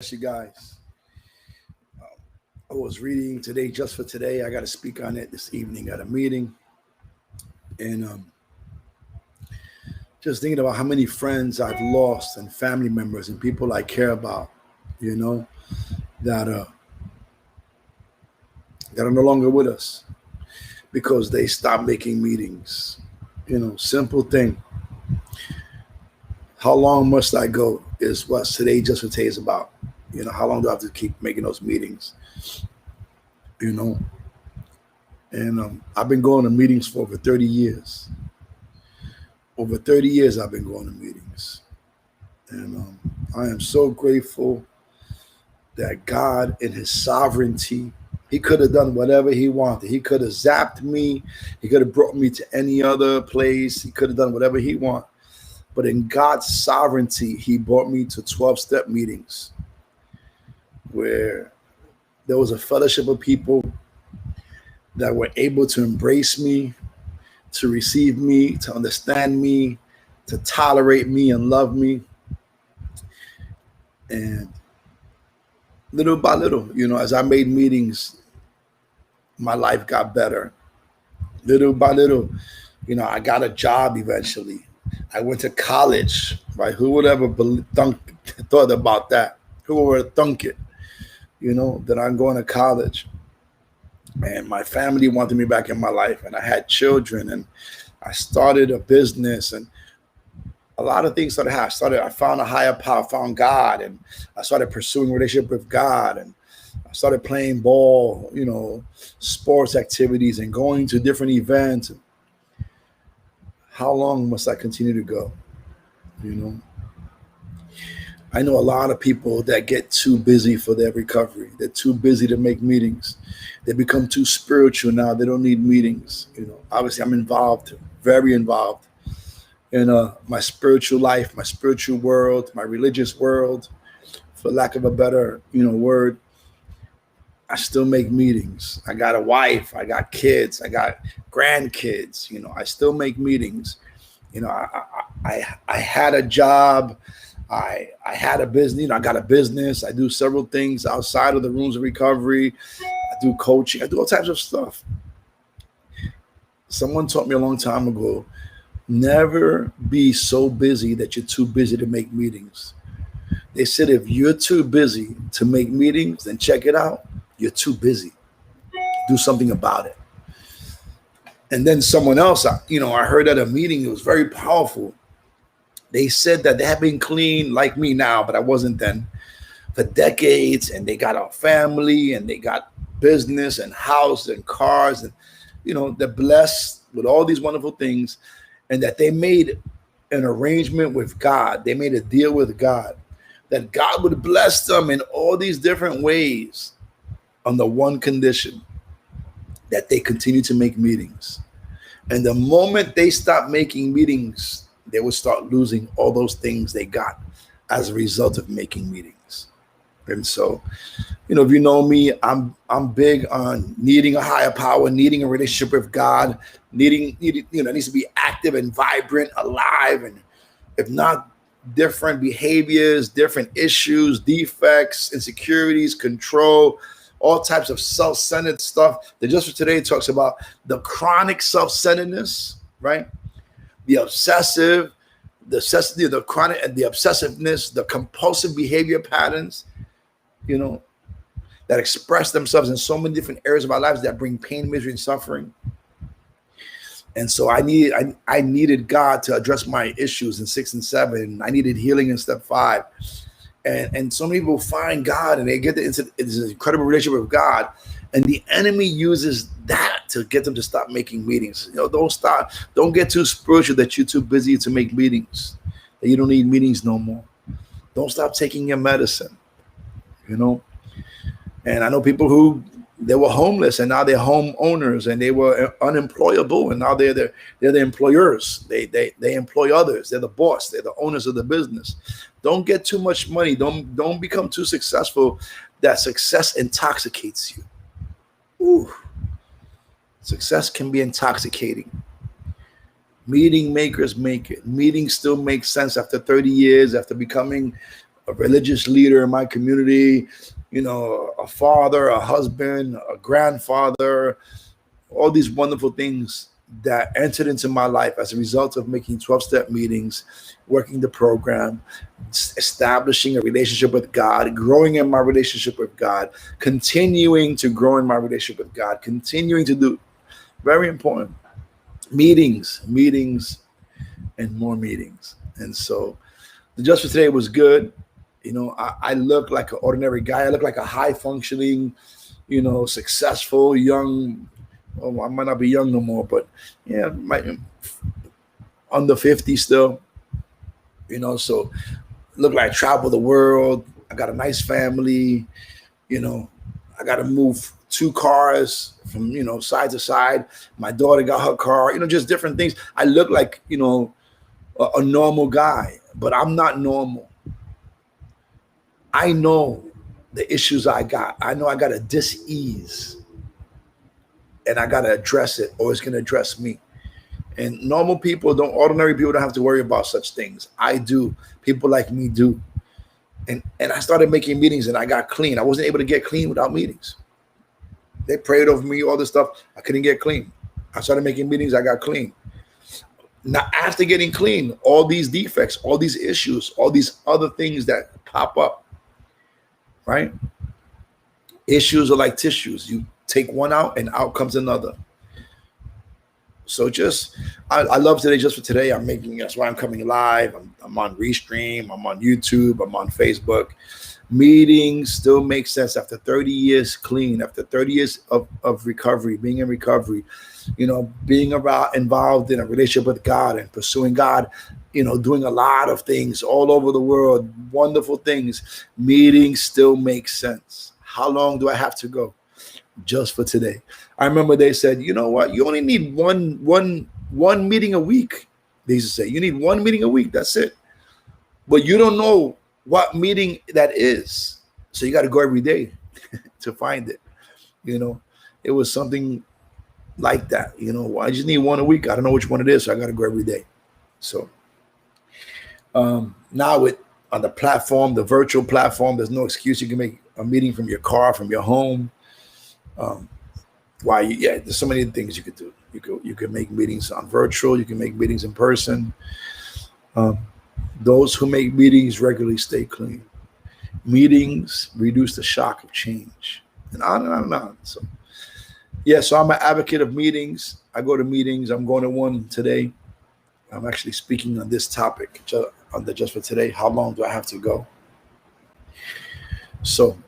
Bless you guys. I was reading today just for today. I got to speak on it this evening at a meeting, and just thinking about how many friends I've lost and family members and people I care about, you know, that that are no longer with us because they stopped making meetings. Simple thing. How long must I go? Is what today just for today is about. How long do I have to keep making those meetings? You know, and I've been going to meetings for over 30 years. Over 30 years I've been going to meetings. And I am so grateful that God, in his sovereignty, he could have done whatever he wanted. He could have zapped me. He could have brought me to any other place. He could have done whatever he wanted. But in God's sovereignty, he brought me to 12-step meetings where there was a fellowship of people that were able to embrace me, to receive me, to understand me, to tolerate me and love me. And little by little, as I made meetings, my life got better. Little by little, I got a job eventually. I went to college, right? Who would ever thought about that? Who would thunk it, that I'm going to college? And my family wanted me back in my life, and I had children, and I started a business, and a lot of things started happening. I found a higher power, found God, and I started pursuing a relationship with God, and I started playing ball, sports activities, and going to different events. How long must I continue to go? I know a lot of people that get too busy for their recovery. They're too busy to make meetings. They become too spiritual now. They don't need meetings. Obviously I'm involved, very involved in my spiritual life, my spiritual world, my religious world, for lack of a better, word. I still make meetings. I got a wife, I got kids, I got grandkids. I still make meetings. I had a job. I had a business. I got a business. I do several things outside of the rooms of recovery. I do coaching. I do all types of stuff. Someone taught me a long time ago, never be so busy that you're too busy to make meetings. They said if you're too busy to make meetings, then check it out. You're too busy. Do something about it. And then someone else, I heard at a meeting, it was very powerful. They said that they have been clean like me now, but I wasn't then, for decades, and they got a family, and they got business and house and cars, and they're blessed with all these wonderful things, and that they made an arrangement with God. They made a deal with God that God would bless them in all these different ways on the one condition that they continue to make meetings. And the moment they stop making meetings, they would start losing all those things they got as a result of making meetings. And so, if you know me, I'm big on needing a higher power, needing a relationship with God, it needs to be active and vibrant, alive, and if not, different behaviors, different issues, defects, insecurities, control, all types of self-centered stuff. That just for today talks about the chronic self-centeredness, right? The obsessive, the chronic, and the obsessiveness, the compulsive behavior patterns, that express themselves in so many different areas of our lives that bring pain, misery, and suffering. And so I needed God to address my issues in 6 and 7. I needed healing in step 5. And so many people find God and they get into this incredible relationship with God. And the enemy uses that to get them to stop making meetings. Don't get too spiritual that you're too busy to make meetings, that you don't need meetings no more. Don't stop taking your medicine, And I know people who, they were homeless and now they're homeowners, and they were unemployable and now they're the employers. They employ others. They're the boss. They're the owners of the business. Don't get too much money. Don't become too successful that success intoxicates you. Ooh. Success can be intoxicating. Meeting makers make it. Meetings still make sense after 30 years, after becoming a religious leader in my community, a father, a husband, a grandfather, all these wonderful things that entered into my life as a result of making 12-step meetings, working the program, establishing a relationship with God, growing in my relationship with God, continuing to grow in my relationship with God, continuing to do, very important, meetings, and more meetings. And so the Just for Today was good. I look like an ordinary guy. I look like a high functioning, successful, young, well, I might not be young no more, but yeah, under 50 still, so look like I travel the world. I got a nice family, I got to move 2 cars from, side to side. My daughter got her car, just different things. I look like, a normal guy, but I'm not normal. I know the issues I got. I know I got a dis-ease, and I got to address it, or it's going to address me. And ordinary people don't have to worry about such things. I do. People like me do. And I started making meetings, and I got clean. I wasn't able to get clean without meetings. They prayed over me, all this stuff. I couldn't get clean. I started making meetings. I got clean. Now, after getting clean, all these defects, all these issues, all these other things that pop up, right? Issues are like tissues. You take one out, and out comes another. So I love today. Just for today, that's why I'm coming live. I'm on Restream. I'm on YouTube. I'm on Facebook. Meetings still make sense after 30 years clean, after 30 years of recovery, being in recovery, being involved in a relationship with God and pursuing God, doing a lot of things all over the world, wonderful things. Meetings still make sense. How long do I have to go? Just for today. I remember they said, you know what? You only need one meeting a week. They used to say, you need one meeting a week. That's it. But you don't know what meeting that is. So you got to go every day to find it. It was something like that. I just need one a week. I don't know which one it is. So I got to go every day. So now on the platform, the virtual platform, there's no excuse. You can make a meeting from your car, from your home. There's so many things you could do. You can make meetings on virtual. You can make meetings in person. Those who make meetings regularly stay clean. Meetings reduce the shock of change, and on and on and on. So I'm an advocate of meetings. I go to meetings. I'm going to one today. I'm actually speaking on this topic on the Just for Today. How long do I have to go? So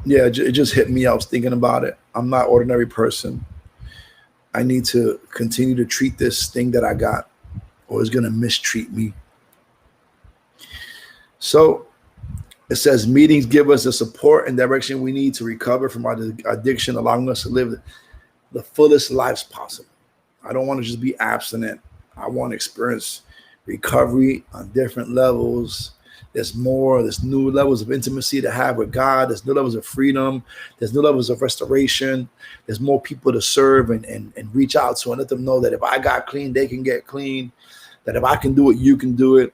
yeah, it just hit me. I was thinking about it. I'm not an ordinary person. I need to continue to treat this thing that I got, or it's going to mistreat me. So it says meetings give us the support and direction we need to recover from our addiction, allowing us to live the fullest lives possible. I don't want to just be abstinent. I want to experience recovery on different levels. There's new levels of intimacy to have with God. There's new levels of freedom. There's new levels of restoration. There's more people to serve and reach out to and let them know that if I got clean, they can get clean. That if I can do it, you can do it.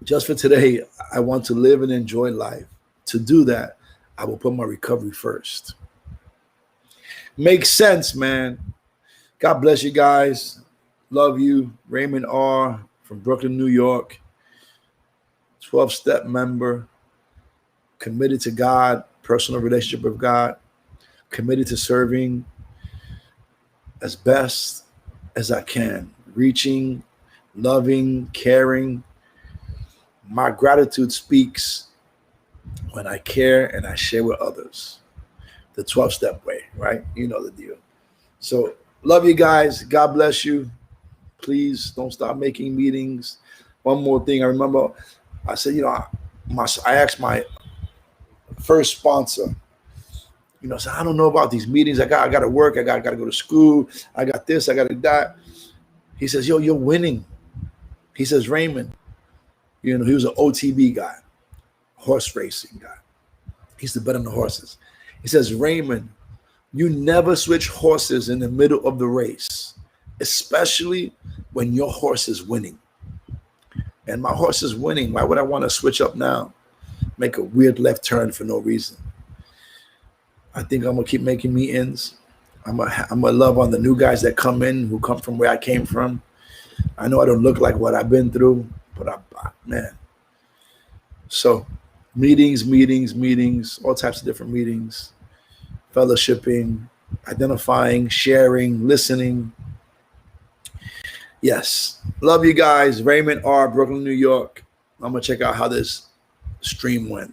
Just for today, I want to live and enjoy life. To do that, I will put my recovery first. Makes sense, man. God bless you guys. Love you. Raymond R. from Brooklyn, New York. 12-step member, committed to God, personal relationship with God, committed to serving as best as I can, reaching, loving, caring. My gratitude speaks when I care and I share with others. The 12-step way, right? You know the deal. So love you guys. God bless you. Please don't stop making meetings. One more thing. I remember I said, I asked my first sponsor, I said, I don't know about these meetings. I got to work. I got to go to school. I got this. I got to that. He says, yo, you're winning. He says, Raymond, he was an OTB guy, horse racing guy. He used to bet on the horses. He says, Raymond, you never switch horses in the middle of the race, especially when your horse is winning. And my horse is winning. Why would I want to switch up now? Make a weird left turn for no reason. I think I'm gonna keep making meetings. I'm gonna love on the new guys that come in who come from where I came from. I know I don't look like what I've been through, but man. So meetings, all types of different meetings, fellowshipping, identifying, sharing, listening. Yes. Love you guys. Raymond R, Brooklyn, New York. I'm gonna check out how this stream went.